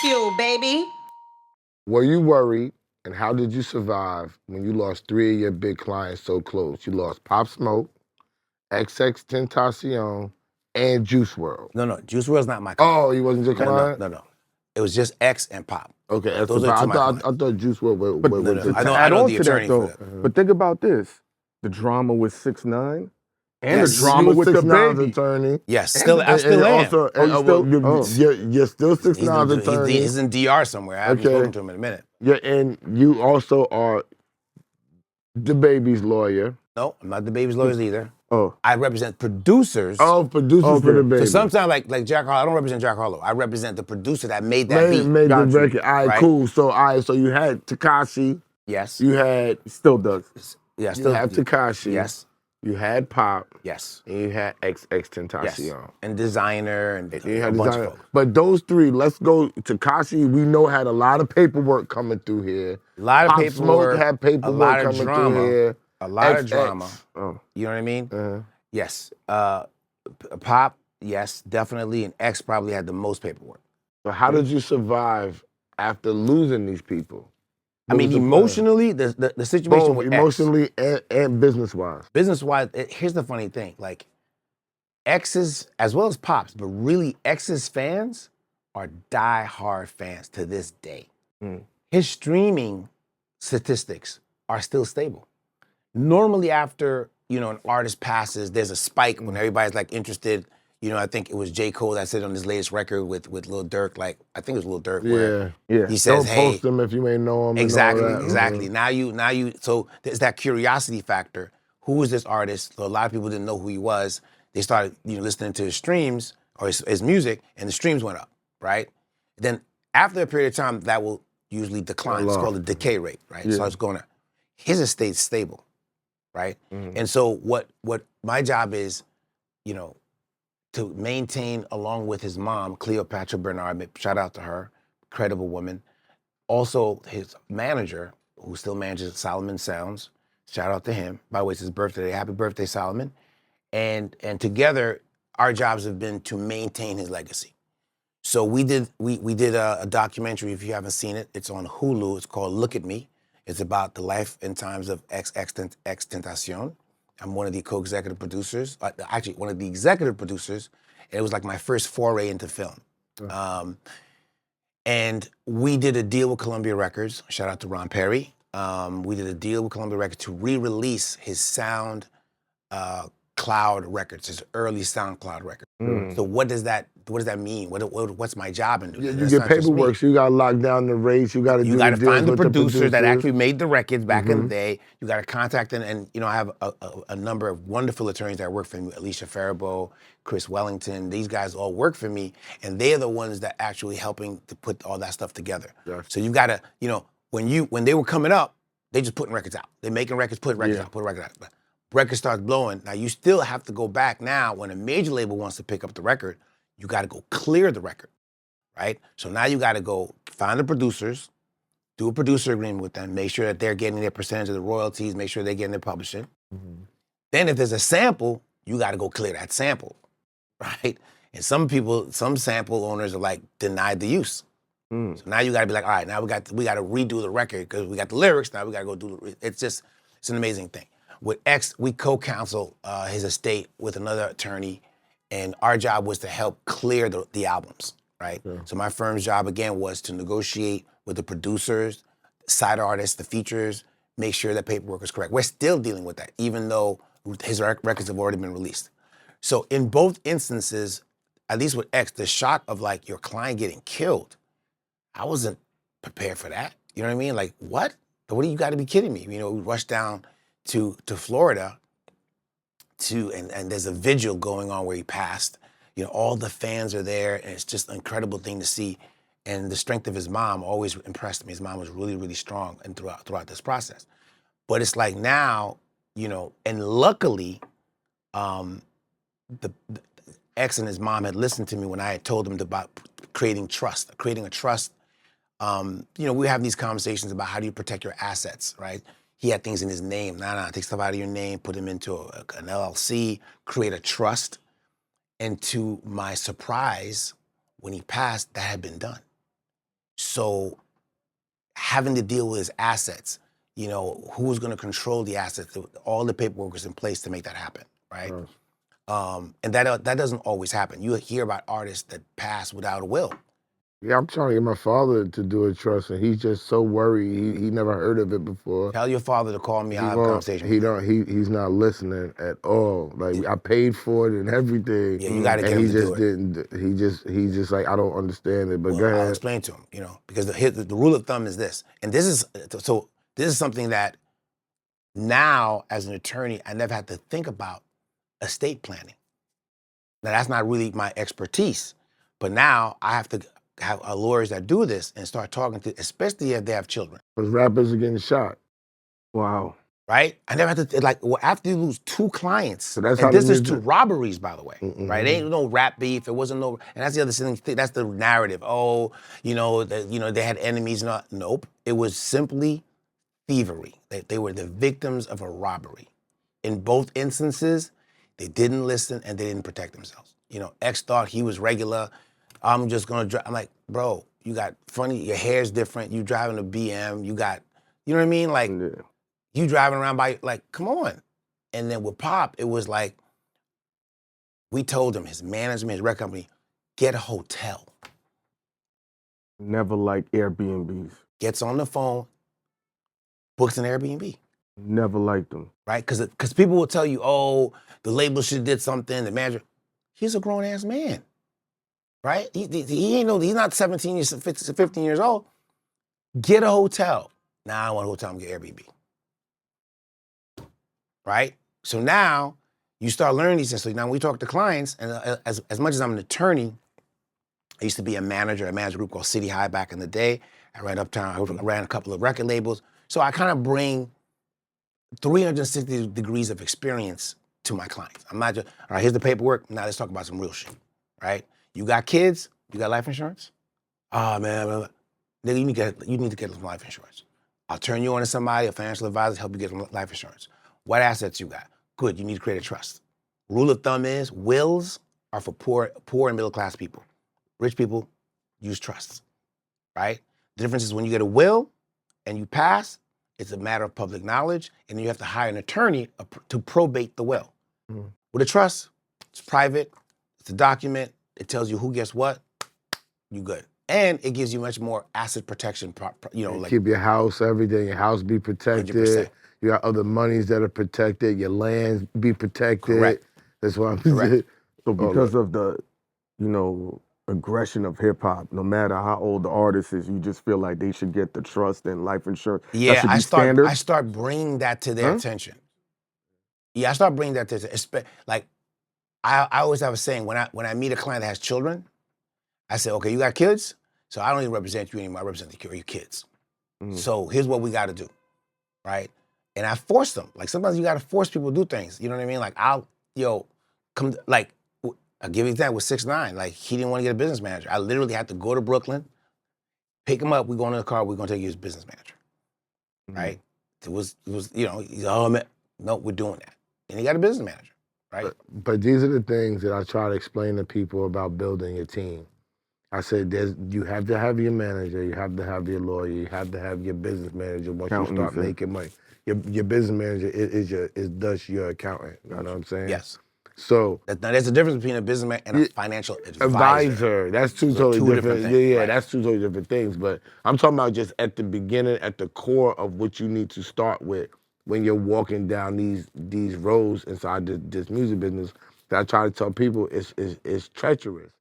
Bagfuel, baby. Were you worried, and how did you survive when you lost 3 of your big clients so close? You lost Pop Smoke, XXXTentacion, and Juice WRLD. No, Juice WRLD's not my client. Oh, he wasn't your client? No. It was just X and Pop. Okay, those are two I thought Juice WRLD But was to I add know on the to that attorney though, for that. but think about this: the drama with 6ix9ine and Yes. the drama with the 6ix9ine's baby. attorney. Yes, I And still am. also, you're still 6ix9ine's attorney. He's in DR somewhere. I haven't spoken to him in a minute. Yeah, and you also are the baby's lawyer. No, I'm not the baby's lawyers either. Oh, I represent producers. Oh, producers for the baby. So sometimes, like Jack Harlow, I don't represent Jack Harlow. I represent the producer that made that beat. Made the record. All right, cool. So you had Tekashi. Yes. You had still does. Yeah, you had Tekashi. Yes. You had Pop. Yes. And you had XXXTentacion. Yes. And Designer and you had a bunch of folks. But those three, let's go. Tekashi, we know had a lot of paperwork coming through here. A lot of Pop paperwork. Smoke had paperwork a lot of coming drama. through here. A lot of XX. drama. Oh. You know what I mean? Uh-huh. Yes. Pop, yes, definitely. And X probably had the most paperwork. So how did you survive after losing these people? I mean, emotionally, the situation both with emotionally and business-wise. Business-wise, here's the funny thing. Like, X's, as well as Pop's, but really X's fans are die-hard fans to this day. His streaming statistics are still stable. Normally after, an artist passes, there's a spike when everybody's like interested. I think it was J. Cole that said on his latest record with Lil Durk, like, I think it was Lil Durk, where he says, don't post them if you may know them. Exactly. Now you, so there's that curiosity factor. Who is this artist? So a lot of people didn't know who he was. They started, listening to his streams or his music, and the streams went up, right? Then after a period of time, that will usually decline. It's called a decay rate, right? So it's going up. His estate's stable, right? And so what my job is, to maintain, along with his mom, Cleopatra Bernard, shout out to her, credible woman. Also his manager, who still manages Solomon Sounds, shout out to him. By the way, it's his birthday. Happy birthday, Solomon. And together, our jobs have been to maintain his legacy. So we did a documentary, if you haven't seen it, it's on Hulu, it's called Look at Me. It's about the life and times of XXXTentacion. I'm one of the co-executive producers, actually one of the executive producers. It was like my first foray into film. And we did a deal with Columbia Records, shout out to Ron Perry. We did a deal with Columbia Records to re-release his Sound Cloud records, his early SoundCloud record. So what does that mean? What's my job in doing? You get paperwork, so you gotta lock down the rates. You gotta find the producers that actually made the records back in the day. You gotta contact them, and I have a number of wonderful attorneys that work for me: Alicia Faribault, Chris Wellington. These guys all work for me, and they're the ones that actually helping to put all that stuff together. So you gotta, when they were coming up, they just putting records out. They're making records, put records out, put records out. Record starts blowing. Now you still have to go back now when a major label wants to pick up the record, you gotta go clear the record, right? So now you gotta go find the producers, do a producer agreement with them, make sure that they're getting their percentage of the royalties, make sure they're getting their publishing. Then if there's a sample, you gotta go clear that sample, right? And some sample owners are like denied the use. So now you gotta be like, all right, now we gotta redo the record because we got the lyrics, now we gotta go do it's an amazing thing. With X, we co-counsel his estate with another attorney, and our job was to help clear the albums, right? So my firm's job, again, was to negotiate with the producers, side artists, the features, make sure that paperwork is correct. We're still dealing with that, even though his records have already been released. So in both instances, at least with X, the shock of like your client getting killed, I wasn't prepared for that. You know what I mean? Like, what? What do you gotta be kidding me? We rushed down to Florida and there's a vigil going on where he passed. All the fans are there, and it's just an incredible thing to see. And the strength of his mom always impressed me. His mom was really, really strong and throughout this process. But it's like now, and luckily, the X and his mom had listened to me when I had told them about creating a trust. We have these conversations about how do you protect your assets, right? He had things in his name. Take stuff out of your name, put them into an LLC, create a trust. And to my surprise, when he passed, that had been done. So having to deal with his assets, you know, who's going to control the assets, all the paperwork was in place to make that happen, right? And that doesn't always happen. You hear about artists that pass without a will. Yeah, I'm trying to get my father to do a trust, and he's just so worried. He never heard of it before. Tell your father to call me. I'll have a conversation with him. He's not listening at all. Like I paid for it and everything. Yeah, you got to get him to do it. He just like, I don't understand it. But go ahead. I'll explain to him. You know, because the rule of thumb is this, and this is something that now as an attorney I never had to think about estate planning. Now that's not really my expertise, but now I have to have lawyers that do this and start talking to, especially if they have children. Because rappers are getting shot. Wow. Right? I never had to, like, after you lose 2 clients, So that's and how this is 2 robberies, by the way, right? It ain't Mm-hmm. no rap beef, it wasn't no, and that's the other thing, that's the narrative. Oh, they had enemies, not, nope. It was simply thievery. They were the victims of a robbery. In both instances, they didn't listen and they didn't protect themselves. You know, X thought he was regular. I'm just gonna drive. I'm like, bro, you got funny, your hair's different, you driving a BM, you got, you know what I mean? Like, you driving around by, like, come on. And then with Pop, it was like, we told him, his management, his record company, get a hotel. Never liked Airbnbs. Gets on the phone, books an Airbnb. Never liked them. Right? Because people will tell you, oh, the label should have did something, the manager. He's a grown-ass man, right? He ain't no, he's not 17 years, 15 years old. Get a hotel. Nah, I don't want a hotel, I'm gonna get Airbnb. Right? So now you start learning these things. So now when we talk to clients, and as much as I'm an attorney, I used to be a manager. I managed a group called City High back in the day. I ran Uptown. I ran a couple of record labels. So I kind of bring 360 degrees of experience to my clients. I'm not just, all right, here's the paperwork. Now let's talk about some real shit, right? You got kids? You got life insurance? Oh, man. Nigga, you need to get some life insurance. I'll turn you on to somebody, a financial advisor, to help you get some life insurance. What assets you got? Good, you need to create a trust. Rule of thumb is wills are for poor and middle class people. Rich people use trusts, right? The difference is when you get a will and you pass, it's a matter of public knowledge, and you have to hire an attorney to probate the will. With a trust, it's private, it's a document, it tells you who gets what, you good. And it gives you much more asset protection, like keep your house, everything, your house be protected. 100%. You got other monies that are protected, your lands be protected. Correct. That's what I'm Correct. saying. So because of the, aggression of hip hop, no matter how old the artist is, you just feel like they should get the trust and life insurance. Yeah, that should be standard. I start bringing that to their attention. Yeah, I start bringing that to their attention. Like, I always have a saying, when I meet a client that has children, I say, okay, you got kids? So I don't even represent you anymore, I represent your kids. So here's what we gotta do, right? And I force them. Like, sometimes you gotta force people to do things, you know what I mean? Like, I'll give you an example with 6ix9ine. Like, he didn't want to get a business manager. I literally had to go to Brooklyn, pick him up, we go in the car, we're gonna take you as business manager, right? It was, oh man, no, we're doing that. And he got a business manager, right? But these are the things that I try to explain to people about building a team. I said, you have to have your manager, you have to have your lawyer, you have to have your business manager once you start making money. Your business manager is thus your accountant. You know what I'm saying? Yes. So now there's a difference between a businessman and a financial advisor. That's two totally different things. Yeah, right. That's two totally different things. But I'm talking about just at the beginning, at the core of what you need to start with when you're walking down these roads inside this music business. That I try to tell people is treacherous.